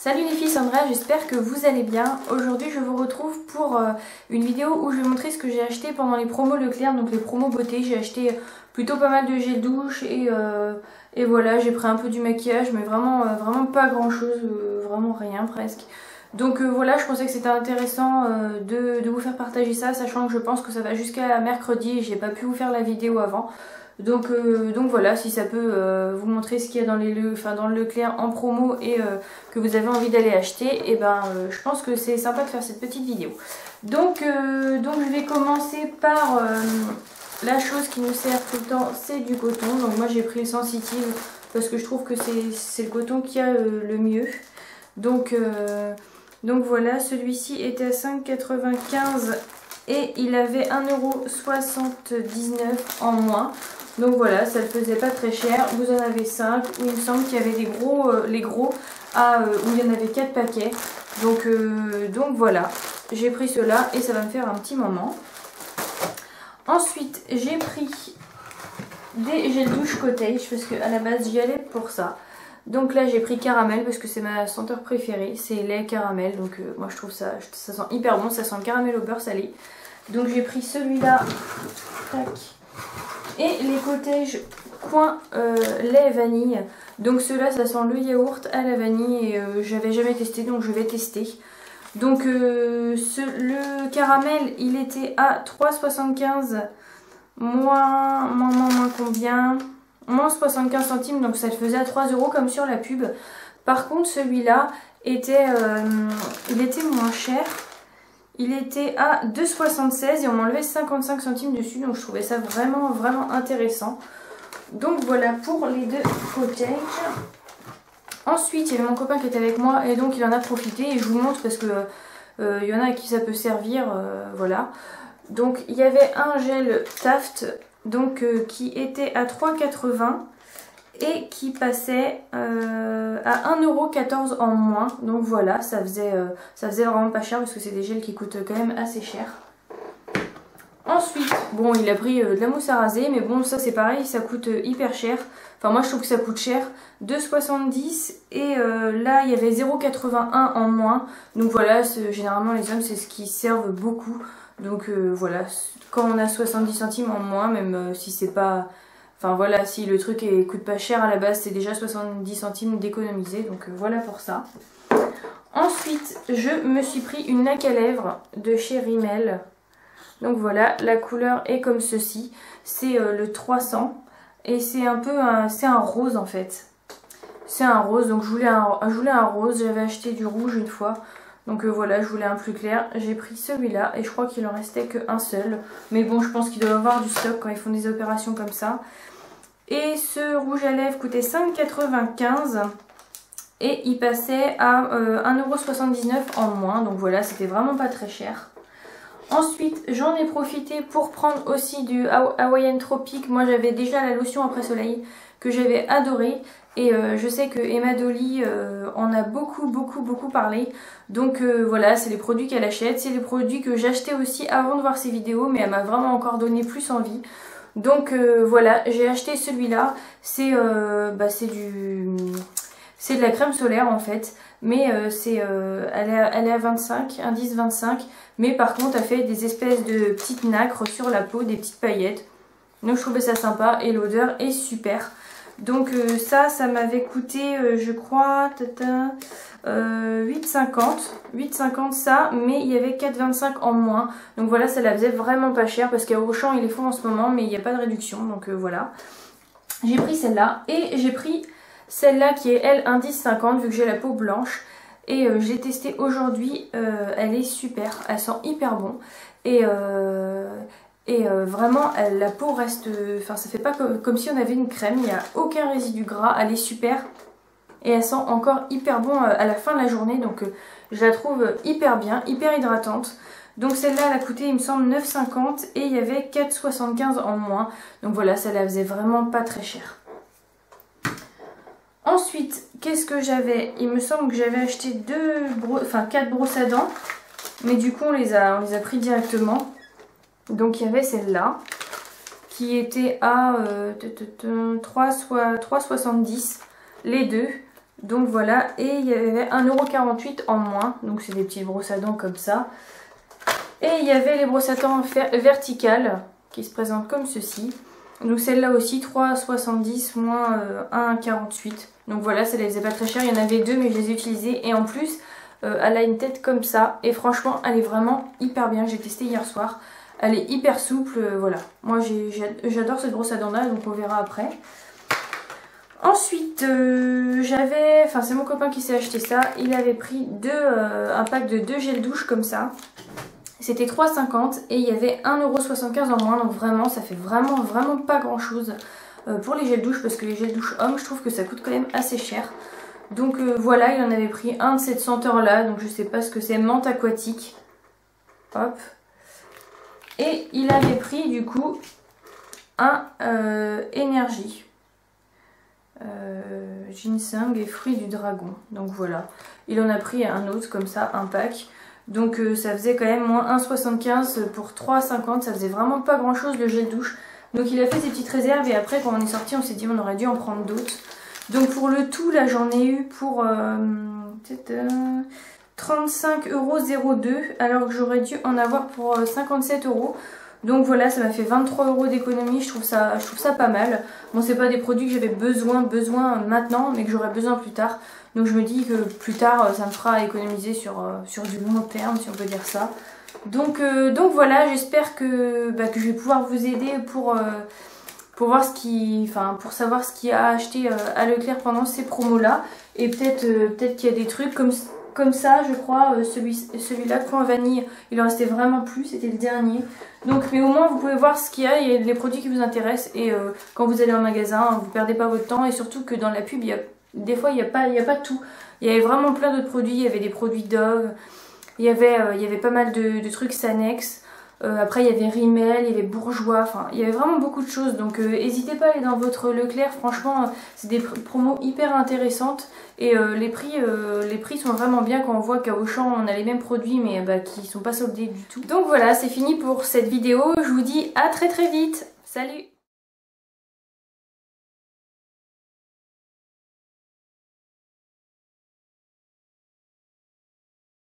Salut les filles, Sandra, j'espère que vous allez bien. Aujourd'hui je vous retrouve pour une vidéo où je vais montrer ce que j'ai acheté pendant les promos Leclerc, donc les promos beauté. J'ai acheté plutôt pas mal de gel douche et voilà, j'ai pris un peu du maquillage mais vraiment pas grand chose, vraiment rien presque. Donc voilà, je pensais que c'était intéressant de vous faire partager ça, sachant que je pense que ça va jusqu'à mercredi et j'ai pas pu vous faire la vidéo avant. Donc voilà, si ça peut vous montrer ce qu'il y a dans dans le Leclerc en promo et que vous avez envie d'aller acheter, et ben je pense que c'est sympa de faire cette petite vidéo. Donc je vais commencer par la chose qui nous sert tout le temps, c'est du coton. Donc moi j'ai pris le sensitive parce que je trouve que c'est le coton qui a le mieux. Donc voilà, celui-ci était à 5,95 et il avait 1,79 € en moins. Donc voilà, ça ne faisait pas très cher. Vous en avez 5, ou il me semble qu'il y avait les gros où il y en avait 4 paquets. Donc voilà, j'ai pris cela et ça va me faire un petit moment. Ensuite, j'ai pris des gels douche cottage parce qu'à la base j'y allais pour ça. Donc là j'ai pris caramel parce que c'est ma senteur préférée, c'est lait caramel. Donc moi je trouve ça sent hyper bon, ça sent le caramel au beurre salé. Donc j'ai pris celui-là. Tac. Et les cottage coin lait vanille. Donc ceux-là ça sent le yaourt à la vanille et j'avais jamais testé donc je vais tester. Donc le caramel il était à 3,75 moins combien, moins 75 centimes, donc ça le faisait à 3 € comme sur la pub. Par contre celui-là était il était moins cher. Il était à 2,76 et on m'enlevait 55 centimes dessus, donc je trouvais ça vraiment intéressant. Donc voilà pour les deux cottage. Ensuite il y avait mon copain qui était avec moi et donc il en a profité et je vous montre parce que il y en a à qui ça peut servir, voilà. Donc il y avait un gel Taft donc qui était à 3,80 et qui passait à 1,14 € en moins. Donc voilà, ça faisait vraiment pas cher parce que c'est des gels qui coûtent quand même assez cher. Ensuite, bon, il a pris de la mousse à raser, mais bon, ça c'est pareil, ça coûte hyper cher. Enfin, moi je trouve que ça coûte cher. 2,70 et là il y avait 0,81 en moins. Donc voilà, généralement les hommes c'est ce qui servent beaucoup. Donc voilà, quand on a 70 centimes en moins, même si c'est pas... Enfin voilà, si le truc coûte pas cher à la base, c'est déjà 70 centimes d'économiser. Donc voilà pour ça. Ensuite, je me suis pris une laque à lèvres de chez Rimmel. Donc voilà, la couleur est comme ceci. C'est le 300 et c'est un peu c'est un rose en fait. C'est un rose, donc je voulais un rose. J'avais acheté du rouge une fois. Donc voilà, je voulais un plus clair. J'ai pris celui-là et je crois qu'il en restait qu'un seul. Mais bon, je pense qu'il doit y avoir du stock quand ils font des opérations comme ça. Et ce rouge à lèvres coûtait 5,95 et il passait à 1,79 € en moins. Donc voilà, c'était vraiment pas très cher. Ensuite, j'en ai profité pour prendre aussi du Hawaiian Tropic. Moi, j'avais déjà la lotion après soleil que j'avais adorée. Et je sais que Emma Dolly en a beaucoup parlé. Donc voilà, c'est les produits qu'elle achète. C'est les produits que j'achetais aussi avant de voir ses vidéos. Mais elle m'a vraiment encore donné plus envie. Donc voilà, j'ai acheté celui-là. C'est de la crème solaire en fait. Mais elle est à 25, indice 25. Mais par contre, elle fait des espèces de petites nacres sur la peau, des petites paillettes. Donc je trouvais ça sympa et l'odeur est super. Donc ça m'avait coûté, je crois, 8,50 ça, mais il y avait 4,25 en moins. Donc voilà, ça la faisait vraiment pas cher parce qu'à Auchan ils les font en ce moment, mais il n'y a pas de réduction. Donc voilà. J'ai pris celle-là et j'ai pris celle-là qui est elle indice 50 vu que j'ai la peau blanche. Et je l'ai testée aujourd'hui, elle est super, elle sent hyper bon. Et vraiment la peau reste, enfin ça fait pas comme si on avait une crème, il n'y a aucun résidu gras, elle est super. Et elle sent encore hyper bon à la fin de la journée, donc je la trouve hyper bien, hyper hydratante. Donc celle-là elle a coûté il me semble 9,50 et il y avait 4,75 en moins. Donc voilà, ça la faisait vraiment pas très cher. Ensuite, qu'est-ce que j'avais? Il me semble que j'avais acheté 4 brosses à dents. Mais du coup, on les a pris directement. Donc, il y avait celle-là. Qui était à 3,70 les deux. Donc voilà, et il y avait 1,48 € en moins, donc c'est des petites brosses à dents comme ça. Et il y avait les brosses à dents verticales qui se présentent comme ceci. Donc celle-là aussi 3,70 moins 1,48. Donc voilà, ça les faisait pas très cher, il y en avait deux mais je les ai utilisées. Et en plus, elle a une tête comme ça, et franchement elle est vraiment hyper bien, j'ai testé hier soir. Elle est hyper souple, voilà. Moi j'adore cette brosse à dents là, donc on verra après. Ensuite, c'est mon copain qui s'est acheté ça. Il avait pris un pack de 2 gels douche comme ça. C'était 3,50 et il y avait 1,75 € en moins. Donc vraiment, ça fait vraiment pas grand chose pour les gels douche. Parce que les gels douche hommes, je trouve que ça coûte quand même assez cher. Donc voilà, il en avait pris un de cette senteur là. Donc je sais pas ce que c'est, menthe aquatique. Hop. Et il avait pris du coup un énergie. Ginseng et fruits du dragon. Donc voilà, il en a pris un autre comme ça, un pack. Donc ça faisait quand même moins 1,75 pour 3,50. Ça faisait vraiment pas grand chose le gel douche. Donc il a fait ses petites réserves et après quand on est sorti on s'est dit on aurait dû en prendre d'autres. Donc pour le tout là j'en ai eu pour 35,02 € alors que j'aurais dû en avoir pour 57 €. Donc voilà, ça m'a fait 23 € d'économie, je trouve ça pas mal. Bon, c'est pas des produits que j'avais besoin maintenant, mais que j'aurais besoin plus tard. Donc je me dis que plus tard, ça me fera économiser sur du long terme, si on peut dire ça. Donc voilà, j'espère que je vais pouvoir vous aider pour voir pour savoir ce qu'il y a à acheter à Leclerc pendant ces promos-là. Et peut-être qu'il y a des trucs comme ça, je crois, celui-là, coin vanille, il en restait vraiment plus, c'était le dernier. Donc, mais au moins vous pouvez voir ce qu'il y a les produits qui vous intéressent. Et quand vous allez en magasin, vous perdez pas votre temps. Et surtout que dans la pub, des fois, il n'y a pas tout. Il y avait vraiment plein d'autres produits, il y avait des produits Dove, il y avait pas mal de trucs Sanex. Après il y avait Rimmel, il y avait Bourjois, enfin il y avait vraiment beaucoup de choses. Donc n'hésitez pas à aller dans votre Leclerc, franchement c'est des promos hyper intéressantes. Et les prix sont vraiment bien quand on voit qu'à Auchan on a les mêmes produits mais qui sont pas soldés du tout. Donc voilà, c'est fini pour cette vidéo, je vous dis à très vite, salut!